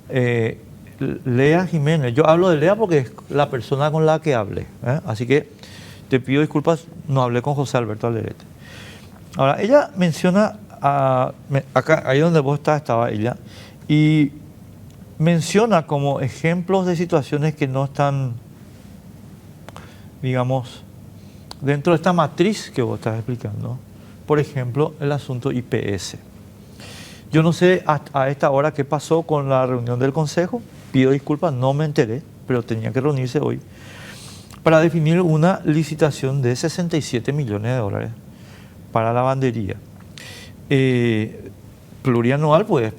eh, Lea Jiménez, yo hablo de Lea porque es la persona con la que hablé, así que te pido disculpas, no hablé con José Alberto Alderete. Ahora, ella menciona, acá, ahí donde vos estaba ella, y menciona como ejemplos de situaciones que no están, digamos, dentro de esta matriz que vos estás explicando. Por ejemplo, el asunto IPS. Yo no sé a esta hora qué pasó con la reunión del Consejo, pido disculpas, no me enteré, pero tenía que reunirse hoy, para definir una licitación de 67 millones de dólares para lavandería. Plurianual, pues,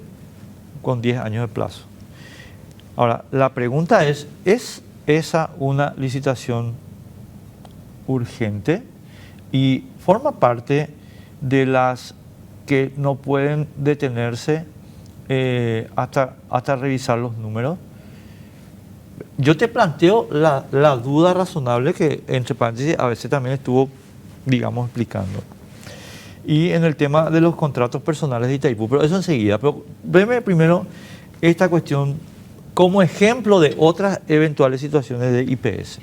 con 10 años de plazo. Ahora, la pregunta ¿es esa una licitación urgente y forma parte de las que no pueden detenerse hasta revisar los números? Yo te planteo la duda razonable que, entre paréntesis, a veces también estuvo, digamos, explicando. Y en el tema de los contratos personales de Itaipú, pero eso enseguida. Pero veme primero esta cuestión como ejemplo de otras eventuales situaciones de IPS.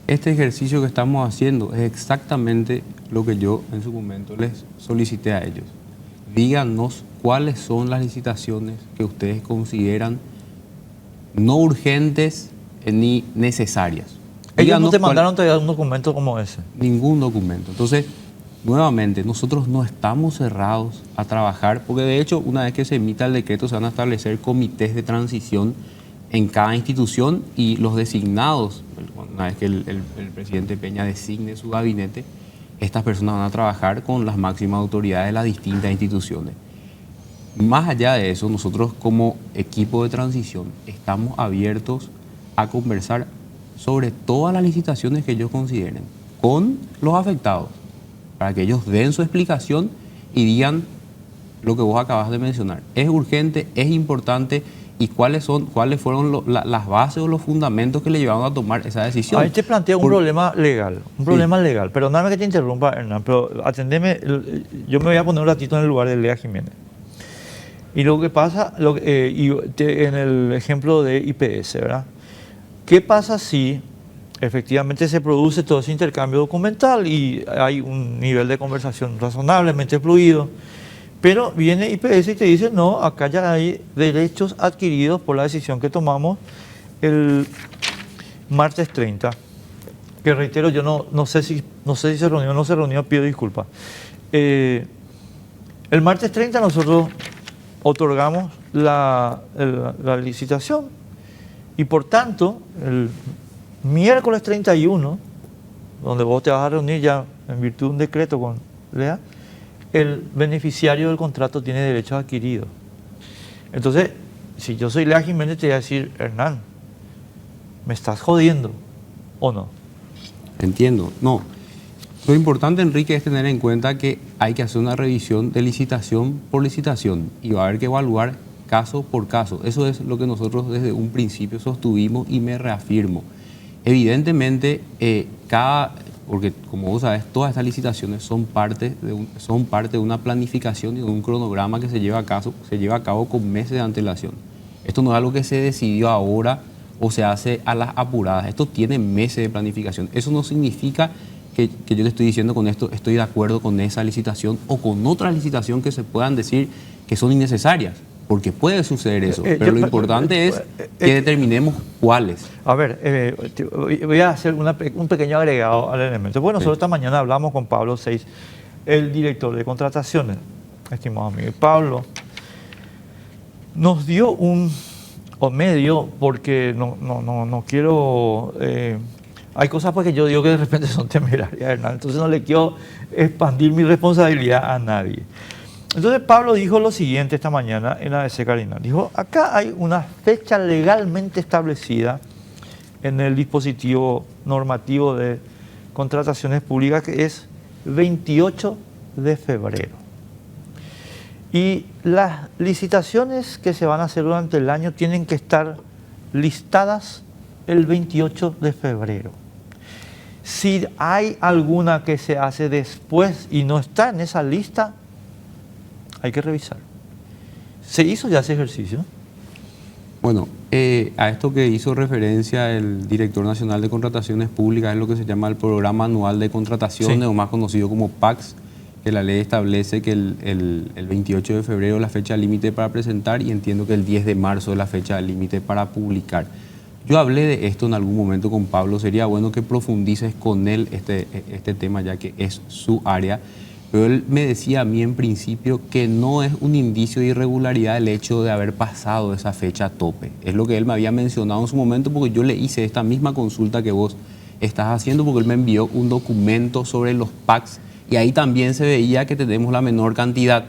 Este ejercicio que estamos haciendo es exactamente lo que yo en su momento les solicité a ellos. Díganos cuáles son las licitaciones que ustedes consideran no urgentes ni necesarias. Ellos no te mandaron todavía un documento como ese. Ningún documento. Entonces, nuevamente, nosotros no estamos cerrados a trabajar, porque de hecho, una vez que se emita el decreto, se van a establecer comités de transición en cada institución y los designados, una vez que el presidente Peña designe su gabinete, estas personas van a trabajar con las máximas autoridades de las distintas instituciones. Más allá de eso, nosotros como equipo de transición estamos abiertos a conversar sobre todas las licitaciones que ellos consideren con los afectados, para que ellos den su explicación y digan lo que vos acabas de mencionar. ¿Es urgente? ¿Es importante? ¿Y cuáles fueron las bases o los fundamentos que le llevaron a tomar esa decisión? Ahí te planteo un problema legal, legal. Perdóname que te interrumpa, Hernán, pero atendeme, yo me voy a poner un ratito en el lugar de Lea Jiménez. Y lo que pasa, en el ejemplo de IPS, ¿verdad? ¿Qué pasa si efectivamente se produce todo ese intercambio documental y hay un nivel de conversación razonablemente fluido, pero viene IPS y te dice, no, acá ya hay derechos adquiridos por la decisión que tomamos el martes 30, que reitero, yo no sé si se reunió o no se reunió, pido disculpas. El martes 30 nosotros otorgamos la licitación y por tanto el miércoles 31, donde vos te vas a reunir ya en virtud de un decreto con Lea, el beneficiario del contrato tiene derechos adquiridos. Entonces, si yo soy Lea Jiménez, te voy a decir, Hernán, ¿me estás jodiendo o no? Entiendo, no. Lo importante, Enrique, es tener en cuenta que hay que hacer una revisión de licitación por licitación y va a haber que evaluar caso por caso. Eso es lo que nosotros desde un principio sostuvimos y me reafirmo. Evidentemente, porque como vos sabés, todas estas licitaciones son parte de una planificación y de un cronograma que se lleva a cabo con meses de antelación. Esto no es algo que se decidió ahora o se hace a las apuradas. Esto tiene meses de planificación. Eso no significa que yo te estoy diciendo con esto, estoy de acuerdo con esa licitación o con otra licitación que se puedan decir que son innecesarias. Porque puede suceder eso, pero lo importante es que determinemos cuáles. A ver, voy a hacer un pequeño agregado al elemento. Bueno, nosotros esta mañana hablamos con Pablo Seix, el director de contrataciones, estimado amigo. Y Pablo nos dio medio, porque no quiero... hay cosas porque yo digo que de repente son temerarias, Hernán, entonces no le quiero expandir mi responsabilidad a nadie. Entonces Pablo dijo lo siguiente esta mañana en ABC Cardinal. Dijo, acá hay una fecha legalmente establecida en el dispositivo normativo de contrataciones públicas que es 28 de febrero. Y las licitaciones que se van a hacer durante el año tienen que estar listadas el 28 de febrero. Si hay alguna que se hace después y no está en esa lista, hay que revisar. Se hizo ya ese ejercicio Bueno, a esto que hizo referencia el director nacional de contrataciones públicas es lo que se llama el Programa Anual de Contrataciones, Sí. o más conocido como PACS, que la ley establece que el 28 de febrero es la fecha límite para presentar y entiendo que el 10 de marzo es la fecha límite para publicar. Yo hablé de esto en algún momento con Pablo, sería bueno que profundices con él este tema ya que es su área, pero él me decía a mí en principio que no es un indicio de irregularidad el hecho de haber pasado esa fecha tope. Es lo que él me había mencionado en su momento porque yo le hice esta misma consulta que vos estás haciendo porque él me envió un documento sobre los PACs y ahí también se veía que tenemos la menor cantidad.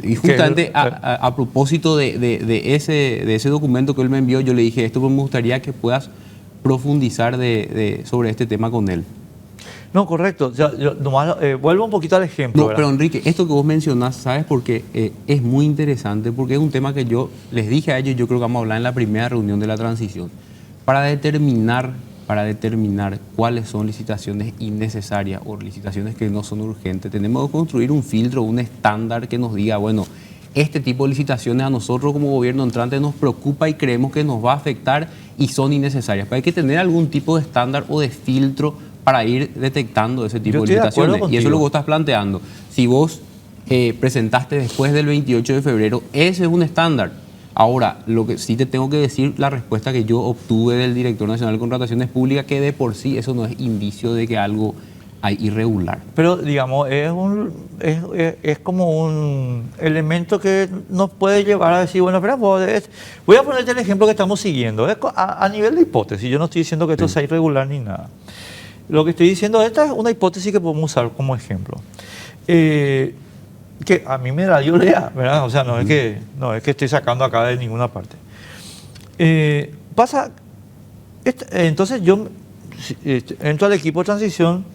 Y justamente a propósito de ese documento que él me envió, yo le dije esto, pero me gustaría que puedas profundizar sobre este tema con él. No, correcto. O sea, yo nomás, vuelvo un poquito al ejemplo. No, ¿verdad? pero Enrique, esto que vos mencionás, ¿sabes por qué? Es muy interesante porque es un tema que yo les dije a ellos, yo creo que vamos a hablar en la primera reunión de la transición, para determinar cuáles son licitaciones innecesarias o licitaciones que no son urgentes. Tenemos que construir un filtro, un estándar que nos diga, bueno, este tipo de licitaciones a nosotros como gobierno entrante nos preocupa y creemos que nos va a afectar y son innecesarias. Pero hay que tener algún tipo de estándar o de filtro para ir detectando ese tipo de licitaciones. Y eso es lo que vos estás planteando. Si vos presentaste después del 28 de febrero, ese es un estándar. Ahora, lo que sí te tengo que decir, la respuesta que yo obtuve del Director Nacional de Contrataciones Públicas, que de por sí eso no es indicio de que algo hay irregular. Pero, digamos, es como un elemento que nos puede llevar a decir, bueno, espera, voy a ponerte el ejemplo que estamos siguiendo. A nivel de hipótesis, yo no estoy diciendo que esto sea irregular ni nada. Lo que estoy diciendo, esta es una hipótesis que podemos usar como ejemplo. Que a mí me da idea, ¿verdad? O sea, no es que estoy sacando acá de ninguna parte. Entonces yo entro al equipo de transición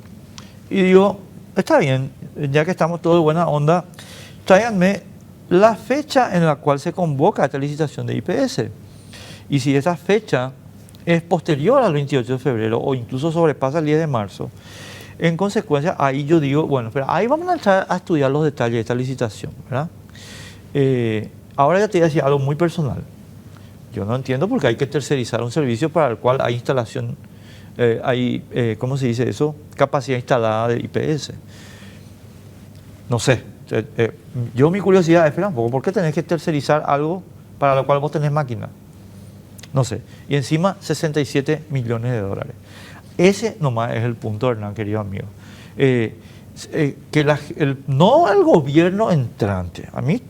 y digo, está bien, ya que estamos todos de buena onda, tráiganme la fecha en la cual se convoca esta licitación de IPS. Y si esa fecha es posterior al 28 de febrero o incluso sobrepasa el 10 de marzo, en consecuencia, ahí yo digo, bueno, pero ahí vamos a entrar a estudiar los detalles de esta licitación, ¿verdad? Ahora ya te voy a decir algo muy personal. Yo no entiendo por qué hay que tercerizar un servicio para el cual hay instalación, ¿cómo se dice eso? Capacidad instalada de IPS. No sé. Yo mi curiosidad es, espera un poco, ¿por qué tenés que tercerizar algo para lo cual vos tenés máquina? No sé. Y encima 67 millones de dólares. Ese nomás es el punto, Hernán, querido amigo. No el gobierno entrante, a mí,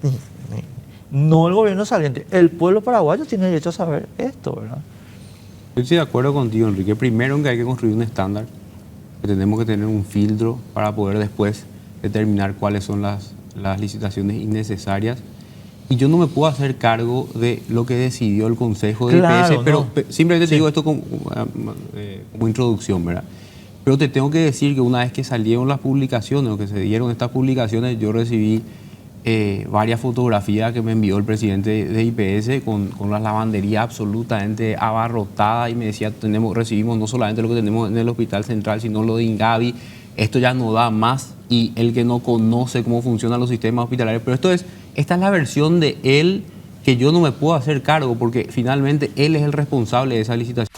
no el gobierno saliente, el pueblo paraguayo tiene derecho a saber esto, ¿verdad? Yo estoy de acuerdo contigo, Enrique. Primero, que hay que construir un estándar, que tenemos que tener un filtro para poder después determinar cuáles son las licitaciones innecesarias. Y yo no me puedo hacer cargo de lo que decidió el Consejo de IPS, pero simplemente te digo esto como introducción, ¿verdad? Pero te tengo que decir que una vez que salieron las publicaciones o que se dieron estas publicaciones, yo recibí varias fotografías que me envió el presidente de IPS con las lavanderías absolutamente abarrotadas y me decía, recibimos no solamente lo que tenemos en el Hospital Central, sino lo de Ingavi, esto ya no da más y el que no conoce cómo funcionan los sistemas hospitalarios, pero esta es la versión de él que yo no me puedo hacer cargo porque finalmente él es el responsable de esa licitación.